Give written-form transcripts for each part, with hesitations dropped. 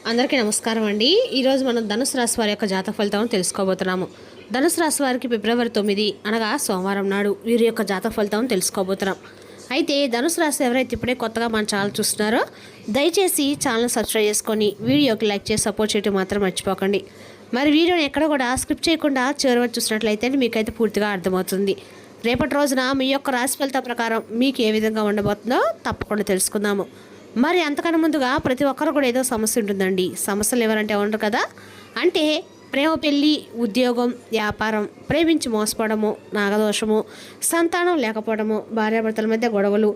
అందరికీ నమస్కారం అండి. ఈరోజు మనం ధనుసు రాశి వారి యొక్క జాతక ఫలితాలను తెలుసుకోబోతున్నాము. ధనుసు రాశి వారికి ఫిబ్రవరి 9 అనగా సోమవారం నాడు వీరి యొక్క జాతక ఫలితాలను తెలుసుకోబోతున్నాం. అయితే ధనుసు రాశి ఎవరైతే ఇప్పుడే కొత్తగా మన ఛానల్ చూస్తున్నారో దయచేసి ఛానల్ సబ్స్క్రైబ్ చేసుకొని వీడియోకి లైక్ చేసి సపోర్ట్ చేయడం మాత్రం మర్చిపోకండి. మరి వీడియోని ఎక్కడ కూడా స్కిప్ చేయకుండా చివరి వరకు చూసినట్లయితే మీకైతే పూర్తిగా అర్థమవుతుంది. రేపటి రోజున మీ యొక్క రాశి ఫలితం ప్రకారం మీకు ఏ విధంగా ఉండబోతుందో తప్పకుండా తెలుసుకుందాము. మరి అంతకన్నా ముందుగా ప్రతి ఒక్కరు కూడా ఏదో సమస్య ఉంటుందండి. సమస్యలు ఎవరంటే ఉండరు కదా, అంటే ప్రేమ, పెళ్ళి, ఉద్యోగం, వ్యాపారం, ప్రేమించి మోసపోవడము, నాగదోషము, సంతానం లేకపోవడము, భార్యాభర్తల మధ్య గొడవలు,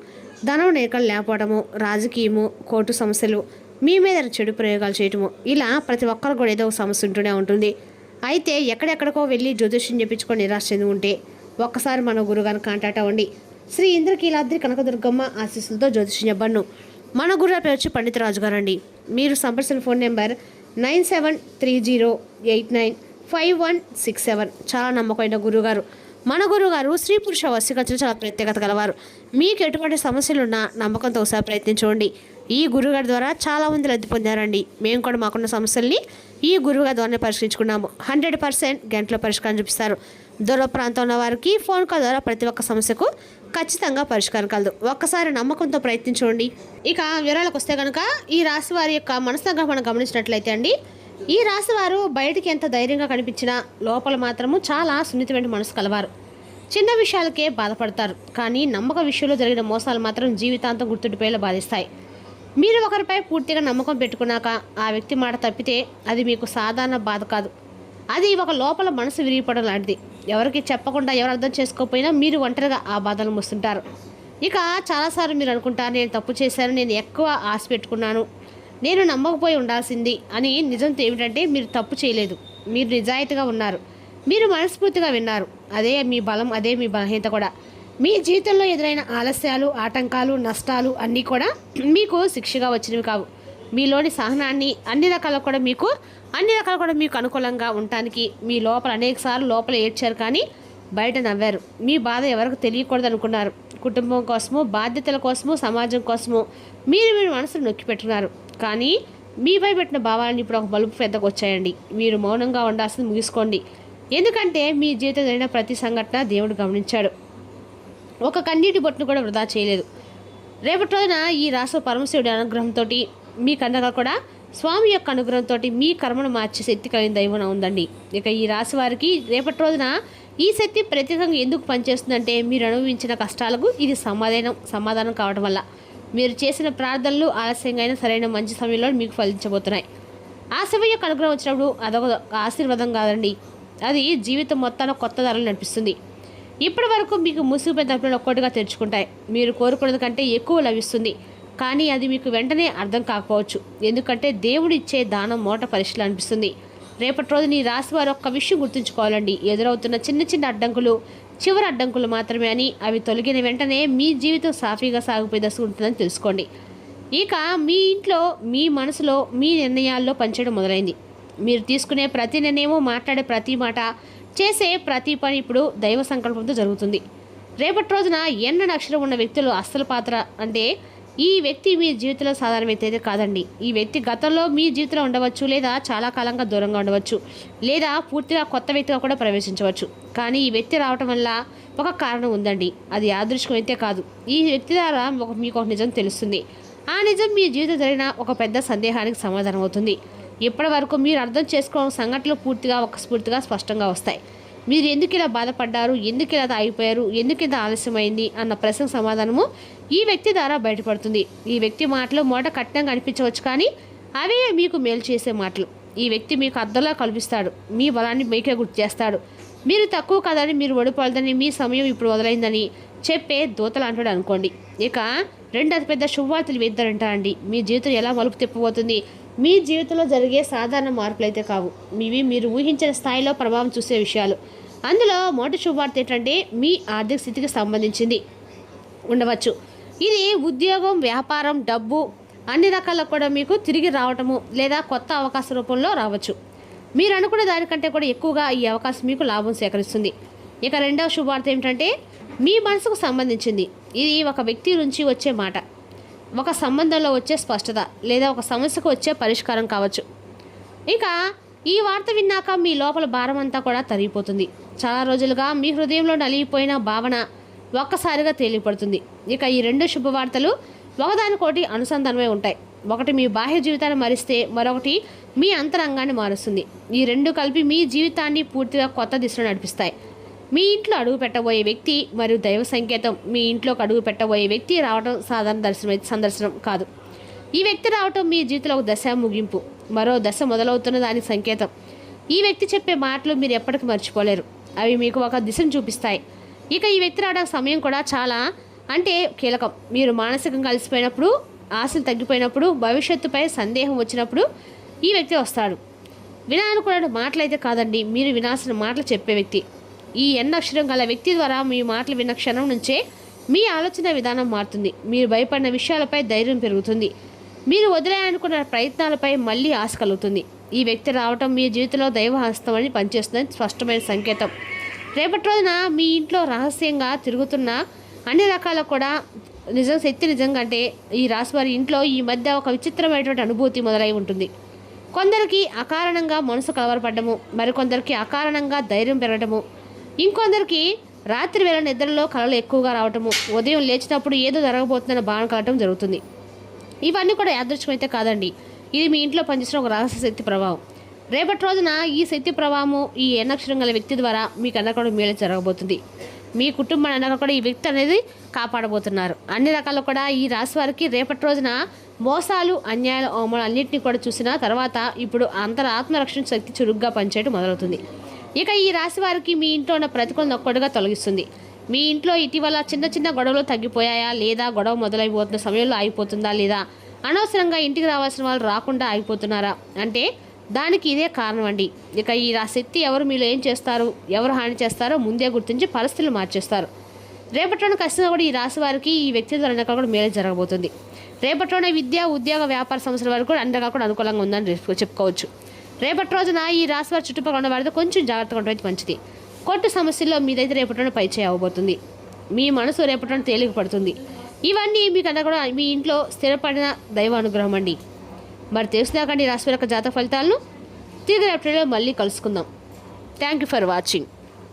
ధనం నేకలు లేకపోవడము, రాజకీయము, కోర్టు సమస్యలు, మీ మీద చెడు ప్రయోగాలు చేయటము, ఇలా ప్రతి ఒక్కరు కూడా ఏదో సమస్య ఉంటూనే ఉంటుంది. అయితే ఎక్కడెక్కడికో వెళ్ళి జ్యోతిష్యం చెప్పించుకొని నిరాశ చెంది ఉంటే ఒక్కసారి మన గురుగారిని కాంటాక్ట్ అవ్వండి. శ్రీ ఇంద్రకీలాద్రి కనకదుర్గమ్మ ఆశీస్సులతో జ్యోతిష్యం చెప్పను. మన గురువు పేరు వచ్చి పండిత రాజు గారు అండి. మీరు సంప్రదించిన ఫోన్ నెంబర్ 9730895167. చాలా నమ్మకమైన గురువుగారు. మన గురువుగారు స్త్రీ పురుష వశీకరణలో చాలా ప్రత్యేకత గలవారు. మీకు ఎటువంటి సమస్యలున్నా నమ్మకంతో ఒకసారి ప్రయత్నించండి. ఈ గురువుగారి ద్వారా చాలామంది లబ్ధి పొందారండి. మేము కూడా మాకున్న సమస్యల్ని ఈ గురువుగారి ద్వారానే పరిష్కరించుకున్నాము. 100% గంటలో పరిష్కారం చూపిస్తారు. దూర ప్రాంతం ఉన్న వారికి ఫోన్ కాల్ ద్వారా ప్రతి ఒక్క సమస్యకు ఖచ్చితంగా పరిష్కారం కలదు. ఒక్కసారి నమ్మకంతో ప్రయత్నించండి. ఇక వివరాలకు వస్తే కనుక ఈ రాశి వారి యొక్క మనస్తత్వం మనం గమనించినట్లయితే అండి, ఈ రాశి వారు బయటికి ఎంత ధైర్యంగా కనిపించినా లోపల మాత్రము చాలా సున్నితమైన మనసు కలవారు. చిన్న విషయాలకే బాధపడతారు, కానీ నమ్మక విషయంలో జరిగిన మోసాలు మాత్రం జీవితాంతం గుర్తుండిపోయేలా బాధిస్తాయి. మీరు ఒకరిపై పూర్తిగా నమ్మకం పెట్టుకున్నాక ఆ వ్యక్తి మాట తప్పితే అది మీకు సాధారణ బాధ కాదు, అది ఒక లోపల మనసు విరిగిపోవడం లాంటిది. ఎవరికి చెప్పకుండా, ఎవరు అర్థం చేసుకోకపోయినా మీరు ఒంటరిగా ఆ బాధలు మోస్తుంటారు. ఇక చాలాసార్లు మీరు అనుకుంటారు, నేను తప్పు చేశాను, నేను ఎక్కువ ఆశ పెట్టుకున్నాను, నేను నమ్మకపోయి ఉండాల్సింది అని. నిజంతో ఏమిటంటే మీరు తప్పు చేయలేదు, మీరు నిజాయితీగా ఉన్నారు, మీరు మనస్ఫూర్తిగా విన్నారు. అదే మీ బలం, అదే మీ బలహీనత కూడా. మీ జీవితంలో ఎదురైన ఆలస్యాలు, ఆటంకాలు, నష్టాలు అన్నీ కూడా మీకు శిక్షగా వచ్చినవి కావు. మీలోని సహనాన్ని అన్ని రకాలు కూడా మీకు అనుకూలంగా ఉండటానికి మీ లోపల అనేకసార్లు లోపల ఏడ్చారు, కానీ బయట నవ్వారు. మీ బాధ ఎవరికి తెలియకూడదు అనుకున్నారు. కుటుంబం కోసము, బాధ్యతల కోసము, సమాజం కోసము మీరు మనసును నొక్కి పెట్టుకున్నారు. కానీ మీపై పెట్టిన భావాలను ఇప్పుడు ఒక బలుపు పెద్దకు వచ్చాయండి. మీరు మౌనంగా ఉండాల్సింది ముగిసుకోండి. ఎందుకంటే మీ జీవితం జరిగిన ప్రతి సంఘటన దేవుడు గమనించాడు. ఒక కన్నీటి బొట్టును కూడా వృధా చేయలేదు. రేపటి రోజున ఈ రాశి పరమశివుడి అనుగ్రహంతో మీ కన్నగా కూడా స్వామి యొక్క అనుగ్రహంతో మీ కర్మను మార్చే శక్తి కలిగిన దైవం ఉందండి. ఇక ఈ రాశి వారికి రేపటి రోజున ఈ శక్తి ప్రత్యేకంగా ఎందుకు పనిచేస్తుందంటే మీరు అనుభవించిన కష్టాలకు ఇది సమాధానం కావడం వల్ల మీరు చేసిన ప్రార్థనలు ఆలస్యంగా అయినా సరైన మంచి సమయంలో మీకు ఫలించబోతున్నాయి. ఆ సమయం యొక్క అనుగ్రహం వచ్చినప్పుడు అదొక ఆశీర్వాదం కాదండి, అది జీవితం మొత్తాన్ని కొత్త ధరలు నడిపిస్తుంది. ఇప్పటి వరకు మీకు మూసిపోయిన తప్పులను ఒక్కొక్కటిగా తెరుచుకుంటాయి. మీరు కోరుకున్నది కంటే ఎక్కువ లభిస్తుంది, కానీ అది మీకు వెంటనే అర్థం కాకపోవచ్చు. ఎందుకంటే దేవుడు ఇచ్చే దానం మోట పరీక్షలు అనిపిస్తుంది. రేపటి రోజు నీ రాశి వారు ఒక్క విషయం గుర్తుంచుకోవాలండి, ఎదురవుతున్న చిన్న చిన్న అడ్డంకులు చివరి అడ్డంకులు మాత్రమే అని. అవి తొలగిన వెంటనే మీ జీవితం సాఫీగా సాగిపోయే దశ ఉంటుందని తెలుసుకోండి. ఇక మీ ఇంట్లో, మీ మనసులో, మీ నిర్ణయాల్లో పనిచేయడం మొదలైంది. మీరు తీసుకునే ప్రతి నిర్ణయము, మాట్లాడే ప్రతి మాట, చేసే ప్రతి పని ఇప్పుడు దైవ సంకల్పంతో జరుగుతుంది. రేపటి రోజున ఎన్న అక్షరం ఉన్న వ్యక్తులు అస్సలు పాత్ర అంటే ఈ వ్యక్తి మీ జీవితంలో సాధారణ వ్యక్తి అయితే కాదండి. ఈ వ్యక్తి గతంలో మీ జీవితంలో ఉండవచ్చు, లేదా చాలా కాలంగా దూరంగా ఉండవచ్చు, లేదా పూర్తిగా కొత్త వ్యక్తిగా కూడా ప్రవేశించవచ్చు. కానీ ఈ వ్యక్తి రావటం వల్ల ఒక కారణం ఉందండి, అది యాదృచ్ఛికం అయితే కాదు. ఈ వ్యక్తి ద్వారా మీకు ఒక నిజం తెలుస్తుంది. ఆ నిజం మీ జీవితం జరిగిన ఒక పెద్ద సందేహానికి సమాధానం అవుతుంది. ఇప్పటి వరకు మీరు అర్థం చేసుకోవడం సంఘటనలు పూర్తిగా స్ఫూర్తిగా స్పష్టంగా వస్తాయి. మీరు ఎందుకు ఇలా బాధపడ్డారు, ఎందుకు ఇలా ఆగిపోయారు, ఎందుకు ఇంత ఆలస్యమైంది అన్న ప్రశ్నకు సమాధానము ఈ వ్యక్తి ద్వారా బయటపడుతుంది. ఈ వ్యక్తి మాటలు మొదట కఠినంగా అనిపించవచ్చు, కానీ అవే మీకు మేలు చేసే మాటలు. ఈ వ్యక్తి మీకు అర్థంలా కల్పిస్తాడు, మీ బలాన్ని మీకే గుర్తు చేస్తాడు. మీరు తక్కువ కాదని, మీరు ఓడిపోలేదని, మీ సమయం ఇప్పుడు వదలైందని చెప్పే దూతలు అంటాడు అనుకోండి. ఇక రెండు అతిపెద్ద శుభవార్తలు వేద్దారంటారండి. మీ జీవితం ఎలా మలుపు తిప్పబోతుంది. మీ జీవితంలో జరిగే సాధారణ మార్పులు అయితే కావు, మీరు ఊహించిన స్థాయిలో ప్రభావం చూసే విషయాలు. అందులో మొదటి శుభవార్త ఏంటంటే మీ ఆర్థిక స్థితికి సంబంధించింది ఉండవచ్చు. ఇది ఉద్యోగం, వ్యాపారం, డబ్బు అన్ని రకాల కూడా మీకు తిరిగి రావటము, లేదా కొత్త అవకాశ రూపంలో రావచ్చు. మీరు అనుకున్న దానికంటే కూడా ఎక్కువగా ఈ అవకాశం మీకు లాభం సేకరిస్తుంది. ఇక రెండవ శుభవార్త ఏమిటంటే మీ మనసుకు సంబంధించింది. ఇది ఒక వ్యక్తి నుంచి వచ్చే మాట. ఒక సంబంధంలో వచ్చే స్పష్టత లేదా ఒక సమస్యకు వచ్చే పరిష్కారం కావచ్చు. ఇక ఈ వార్త విన్నాక మీ లోపల భారం అంతా కూడా తరిగిపోతుంది. చాలా రోజులుగా మీ హృదయంలో నలిగిపోయిన భావన ఒక్కసారిగా తేలిపడుతుంది. ఇక ఈ రెండు శుభవార్తలు ఒకదానికోటి అనుసంధానమై ఉంటాయి. ఒకటి మీ బాహ్య జీవితాన్ని మారిస్తే మరొకటి మీ అంతరంగాన్ని మారుస్తుంది. ఈ రెండు కలిపి మీ జీవితాన్ని పూర్తిగా కొత్త దిశలో నడిపిస్తాయి. మీ ఇంట్లో అడుగు పెట్టబోయే వ్యక్తి మరియు దైవ సంకేతం. మీ ఇంట్లోకి అడుగు పెట్టబోయే వ్యక్తి రావడం సాధారణ సందర్శనం కాదు. ఈ వ్యక్తి రావటం మీ జీవితంలో ఒక దశ ముగింపు, మరో దశ మొదలవుతున్న దానికి సంకేతం. ఈ వ్యక్తి చెప్పే మాటలు మీరు ఎప్పటికీ మర్చిపోలేరు. అవి మీకు ఒక దిశను చూపిస్తాయి. ఇక ఈ వ్యక్తి రావడానికి సమయం కూడా చాలా కీలకం. మీరు మానసికంగా కలిసిపోయినప్పుడు, ఆశలు తగ్గిపోయినప్పుడు, భవిష్యత్తుపై సందేహం వచ్చినప్పుడు ఈ వ్యక్తి వస్తాడు. వినాలనుకున్న మాటలైతే కాదండి, మీరు వినాల్సిన మాటలు చెప్పే వ్యక్తి. ఈ ఎన్ అక్షరం గల వ్యక్తి ద్వారా మీ మాటలు విన్న క్షణం నుంచే మీ ఆలోచన విధానం మారుతుంది. మీరు భయపడిన విషయాలపై ధైర్యం పెరుగుతుంది. మీరు వదిలేయాలనుకున్న ప్రయత్నాలపై మళ్ళీ ఆశ కలుగుతుంది. ఈ వ్యక్తి రావటం మీ జీవితంలో దైవ హస్తం అని పనిచేస్తుందని స్పష్టమైన సంకేతం. రేపటి రోజున మీ ఇంట్లో రహస్యంగా తిరుగుతున్న అన్ని రకాల కూడా శక్తి నిజంగా ఈ రాశి వారి ఇంట్లో ఈ మధ్య ఒక విచిత్రమైనటువంటి అనుభూతి మొదలై ఉంటుంది. కొందరికి అకారణంగా మనసు కలవరపడ్డము, మరికొందరికి అకారణంగా ధైర్యం పెరగటము, ఇంకొందరికి రాత్రి వేళ నిద్రలో కలలు ఎక్కువగా రావటము, ఉదయం లేచినప్పుడు ఏదో జరగబోతుందన్న భావన కలగటం జరుగుతుంది. ఇవన్నీ కూడా యాదృచ్ఛికమైతే కాదండి, ఇది మీ ఇంట్లో పనిచేసిన ఒక రహస్య శక్తి ప్రభావం. రేపటి రోజున ఈ శక్తి ప్రభావము ఈ ఎన్నక్షరం గల వ్యక్తి ద్వారా మీకు అన్న కూడా మేలు జరగబోతుంది. మీ కుటుంబాన్ని అన్న కూడా ఈ వ్యక్తి అనేది కాపాడబోతున్నారు. అన్ని రకాలు కూడా ఈ రాశి వారికి రేపటి రోజున మోసాలు, అన్యాయాలు, అవమానాలు అన్నింటినీ కూడా చూసిన తర్వాత ఇప్పుడు ఆత్మరక్షణ శక్తి చురుగ్గా పనిచేయడం మొదలవుతుంది. ఇక ఈ రాశి వారికి మీ ఇంట్లో ఉన్న ప్రతికూలను ఒక్కడుగా తొలగిస్తుంది. మీ ఇంట్లో ఇటీవల చిన్న చిన్న గొడవలు తగ్గిపోయాయా, లేదా గొడవ మొదలైపోతున్న సమయంలో ఆగిపోతుందా, లేదా అనవసరంగా ఇంటికి రావాల్సిన వాళ్ళు రాకుండా ఆగిపోతున్నారా అంటే దానికి ఇదే కారణం అండి. ఇక ఈ శక్తి ఎవరు మీలో ఏం చేస్తారు, ఎవరు హాని చేస్తారో ముందే గుర్తించి పరిస్థితులు మార్చేస్తారు. రేపటిలోనే ఖచ్చితంగా కూడా ఈ రాశి వారికి ఈ వ్యక్తి ద్వారా కూడా మేలు జరగబోతుంది. రేపటిలోనే విద్య, ఉద్యోగ, వ్యాపార సంవత్సరాల వరకు కూడా అన్ని కూడా అనుకూలంగా ఉందని చెప్పుకోవచ్చు. రేపటి రోజున ఈ రాశి వారి చుట్టుపక్కల ఉన్న వారితో కొంచెం జాగ్రత్తగా ఉండడం మంచిది. కోర్టు సమస్యల్లో మీదైతే రేపటిలోనే పై చేయబోతుంది. మీ మనసు రేపటిలోనే తేలిక పడుతుంది. ఇవన్నీ మీకన్నా కూడా మీ ఇంట్లో స్థిరపడిన దైవ అనుగ్రహం అండి. మరి తెలుసుదాకండి రాశి యొక్క జాతక ఫలితాలను తిరిగి రేపటిలో మళ్ళీ కలుసుకుందాం. Thank you for watching.